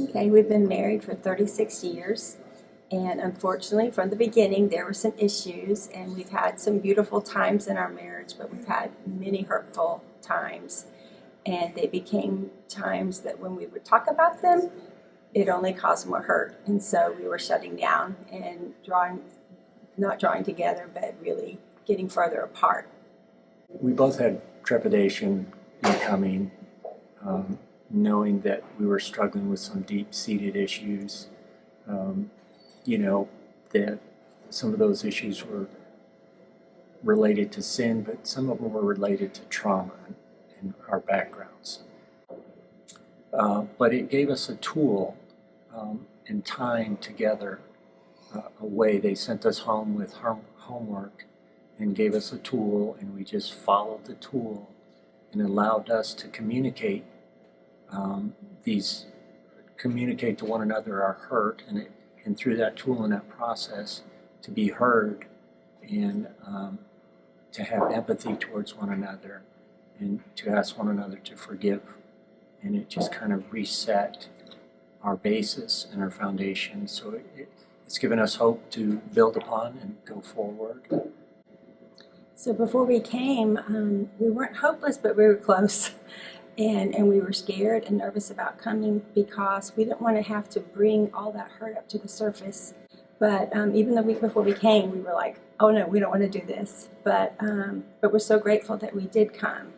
Okay, we've been married for 36 years, and unfortunately, from the beginning, there were some issues, and we've had some beautiful times in our marriage, but we've had many hurtful times, and they became times that when we would talk about them, it only caused more hurt, and so we were shutting down and not drawing together, but really getting further apart. We both had trepidation in coming, knowing that we were struggling with some deep-seated issues. That some of those issues were related to sin, but some of them were related to trauma and our backgrounds. But it gave us a tool and time together, a way. They sent us home with homework and gave us a tool, and we just followed the tool and allowed us to communicate to one another our hurt, and through that tool and that process to be heard and to have empathy towards one another and to ask one another to forgive. And it just kind of reset our basis and our foundation. So it's given us hope to build upon and go forward. So before we came, we weren't hopeless, but we were close. And we were scared and nervous about coming because we didn't want to have to bring all that hurt up to the surface. But even the week before we came, we were like, oh no, we don't want to do this. But we're so grateful that we did come.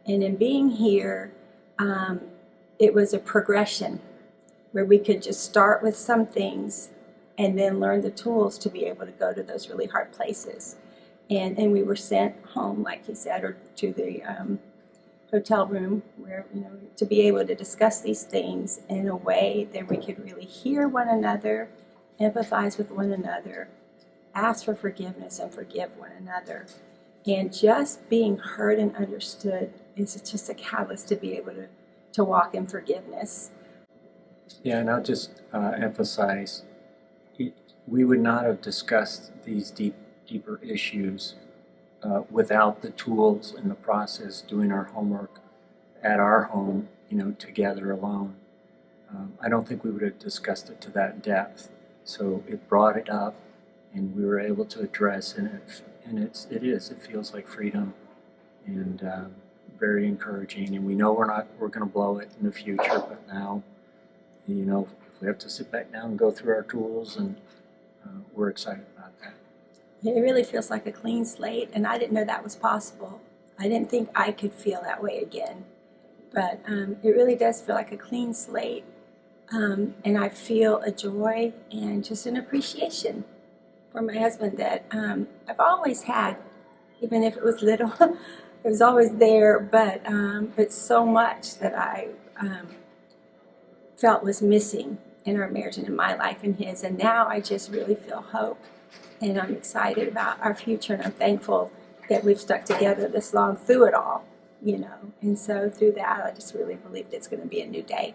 And in being here, it was a progression where we could just start with some things and then learn the tools to be able to go to those really hard places. And we were sent home, like he said, or to the hotel room where, to be able to discuss these things in a way that we could really hear one another, empathize with one another, ask for forgiveness and forgive one another. And just being heard and understood is just a catalyst to be able to walk in forgiveness. Yeah, and I'll just emphasize, we would not have discussed these deeper issues without the tools and the process, doing our homework at our home, together alone. I don't think we would have discussed it to that depth. So it brought it up, and we were able to address it, and it feels like freedom, and very encouraging. And we know we're going to blow it in the future, but now, if we have to sit back down and go through our tools, and we're excited about that. It really feels like a clean slate, and I didn't know that was possible. I didn't think I could feel that way again. But it really does feel like a clean slate, and I feel a joy and just an appreciation for my husband that I've always had, even if it was little. It was always there, but so much that I felt was missing in our marriage and in my life and his, and now I just really feel hope. And I'm excited about our future, and I'm thankful that we've stuck together this long through it all, And so through that, I just really believe it's going to be a new day.